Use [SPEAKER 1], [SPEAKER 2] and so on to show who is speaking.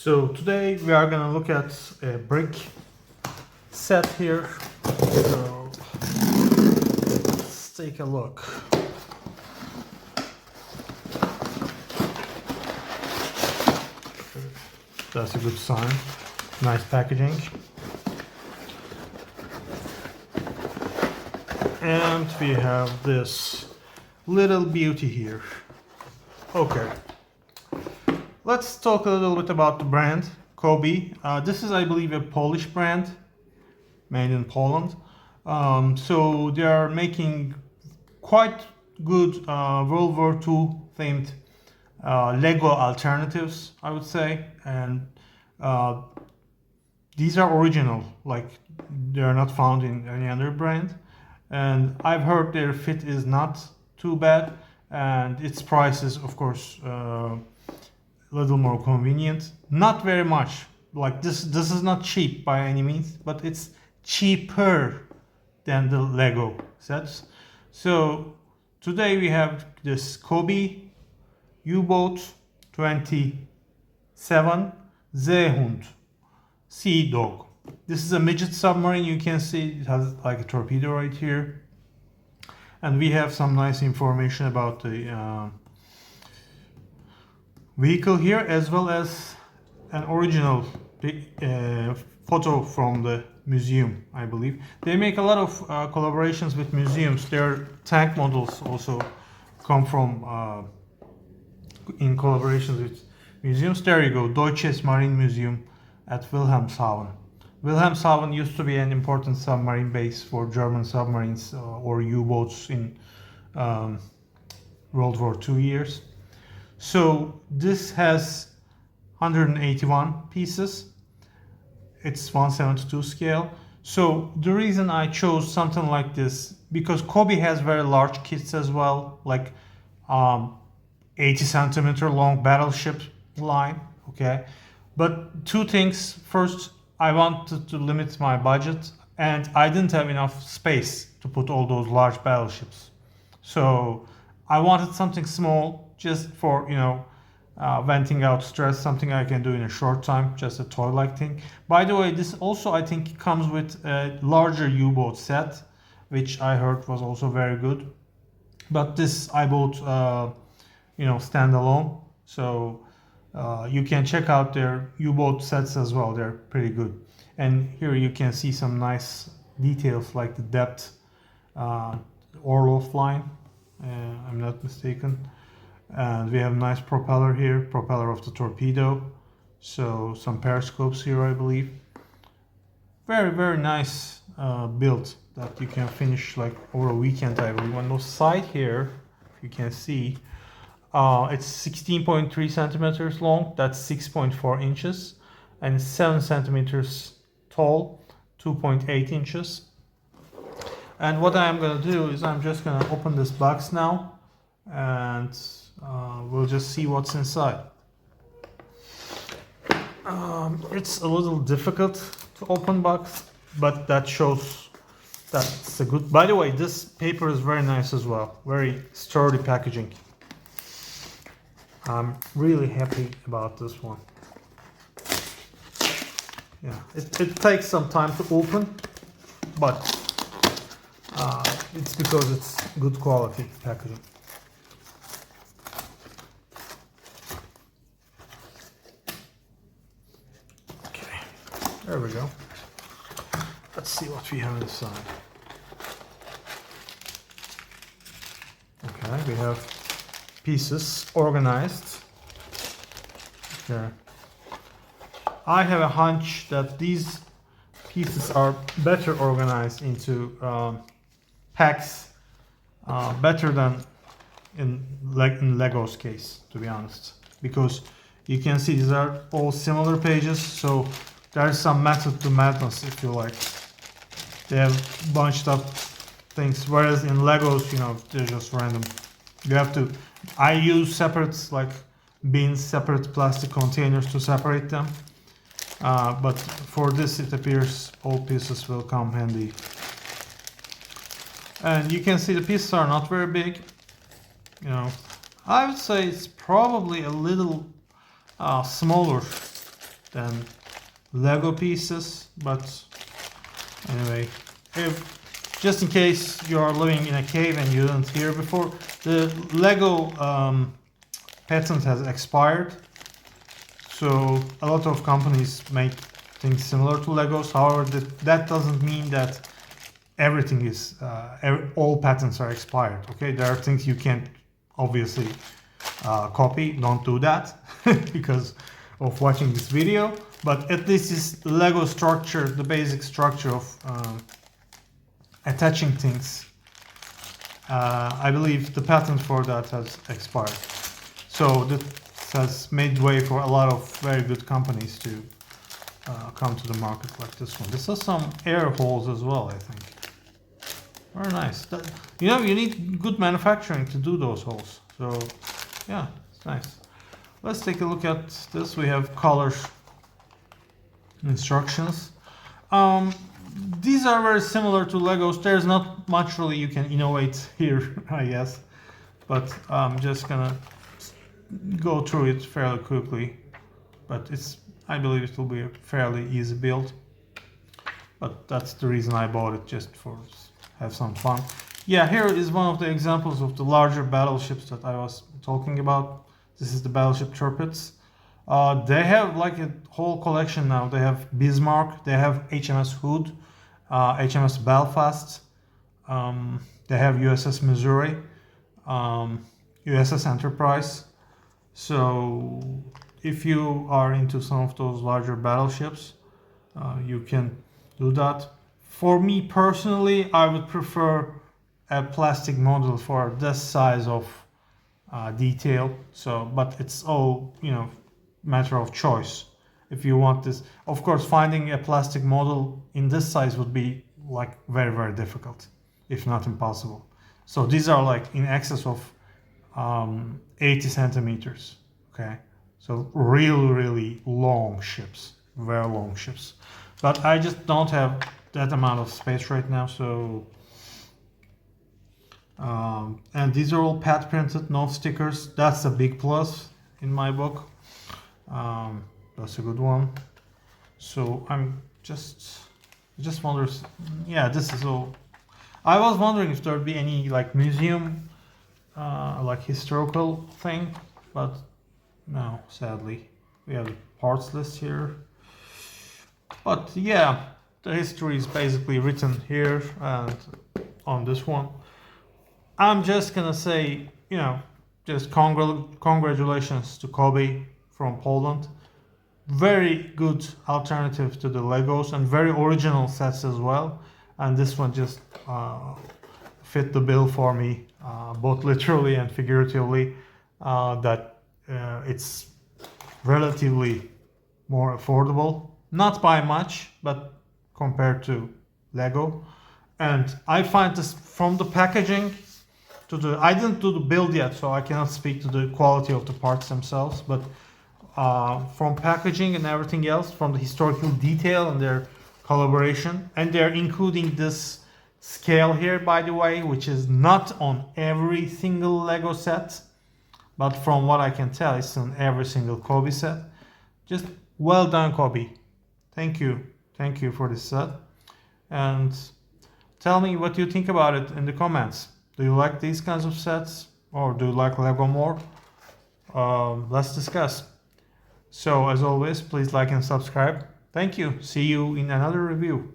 [SPEAKER 1] So today we are gonna look at a brick set here. So let's take a look. That's a good sign. Nice packaging. And we have this little beauty here. Okay. Let's talk a little bit about the brand, COBI. This is, I believe, a Polish brand made in Poland. So they are making quite good World War II themed Lego alternatives, I would say. And these are original, like they are not found in any other brand. And I've heard their fit is not too bad, and its price is, of course, a little more convenient. Not very much. Like this is not cheap by any means, but it's cheaper than the Lego sets. So today we have this COBI U-boat 27 Seehund Sea Dog. This is a midget submarine. You can see it has like a torpedo right here. And we have some nice information about the vehicle here, as well as an original photo from the museum, I believe. They make a lot of collaborations with museums. Their tank models also come from in collaborations with museums. There you go, Deutsches Marine Museum at Wilhelmshaven. Wilhelmshaven used to be an important submarine base for German submarines or U-boats in World War II years. So this has 181 pieces. It's 1/72 scale. So the reason I chose something like this, because COBI has very large kits as well, like 80 centimeter long battleship line. Okay, but two things. First, I wanted to limit my budget, and I didn't have enough space to put all those large battleships. So I wanted something small, just for, venting out stress, something I can do in a short time, just a toy-like thing. By the way, this also, I think, comes with a larger U-boat set, which I heard was also very good. But this I bought, standalone. So you can check out their U-boat sets as well. They're pretty good. And here you can see some nice details like the depth Orloff line, I'm not mistaken. And we have a nice propeller here, propeller of the torpedo. So some periscopes here, I believe. Very, very nice build that you can finish like over a weekend, I believe. On the side here, if you can see, it's 16.3 centimeters long. That's 6.4 inches. And 7 centimeters tall, 2.8 inches. And what I'm going to do is I'm just going to open this box now, and we'll just see what's inside. It's a little difficult to open box, but that shows that it's a good. By the way, this paper is very nice as well. Very sturdy packaging. I'm really happy about this one. Yeah, it takes some time to open, but it's because it's good quality packaging. Okay, there we go. Let's see what we have inside. Okay, we have pieces organized. Okay. I have a hunch that these pieces are better organized into packs, better than in Lego's case, to be honest. Because you can see these are all similar pages, so there's some method to madness, if you like. They have bunched up things, whereas in Legos, they're just random. You have to. I use separate bins, separate plastic containers to separate them. But for this, it appears all pieces will come handy. And you can see the pieces are not very big. I would say it's probably a little smaller than Lego pieces. But anyway, just in case you are living in a cave and you didn't hear before, the Lego patent has expired. So a lot of companies make things similar to Legos. However, that doesn't mean that everything is all patents are expired. Okay, there are things you can't obviously copy. Don't do that because of watching this video. But at least this Lego structure, the basic structure of attaching things, I believe the patent for that has expired. So this has made way for a lot of very good companies to come to the market like this one. This has some air holes as well, I think. Very nice. You know, you need good manufacturing to do those holes. So yeah, it's nice. Let's take a look at this. We have color instructions. These are very similar to Legos. There's not much really you can innovate here, I guess. But I'm just gonna go through it fairly quickly. But I believe it will be a fairly easy build. But that's the reason I bought it, just for have some fun. Yeah, here is one of the examples of the larger battleships that I was talking about. This is the battleship Tirpitz. They have like a whole collection now. They have Bismarck, they have HMS Hood, HMS Belfast, they have USS Missouri, USS Enterprise. So if you are into some of those larger battleships, you can do that. For me personally, I would prefer a plastic model for this size of detail. So, but it's all, you know, matter of choice. If you want this, of course, finding a plastic model in this size would be like very, very difficult, if not impossible. So these are like in excess of 80 centimeters. Okay, so really, really long ships, very long ships. But I just don't have that amount of space right now. So and these are all pad printed, no stickers. That's a big plus in my book. That's a good one. So I'm just wonder, yeah, this is all. I was wondering if there'd be any like museum like historical thing, but no, sadly. We have the parts list here. But yeah, the history is basically written here and on this one. I'm just gonna say, you know, just congratulations to COBI from Poland. Very good alternative to the Legos and very original sets as well. And this one just fit the bill for me, both literally and figuratively. That it's relatively more affordable, not by much, but compared to Lego. And I find this from the packaging to the, I didn't do the build yet, so I cannot speak to the quality of the parts themselves, but from packaging and everything else, from the historical detail and their collaboration, and they're including this scale here, by the way, which is not on every single Lego set, but from what I can tell, it's on every single COBI set. Just well done, COBI. Thank you for this set. And tell me what you think about it in the comments. Do you like these kinds of sets, or do you like Lego more? Let's discuss. So as always, please like and subscribe. Thank you. See you in another review.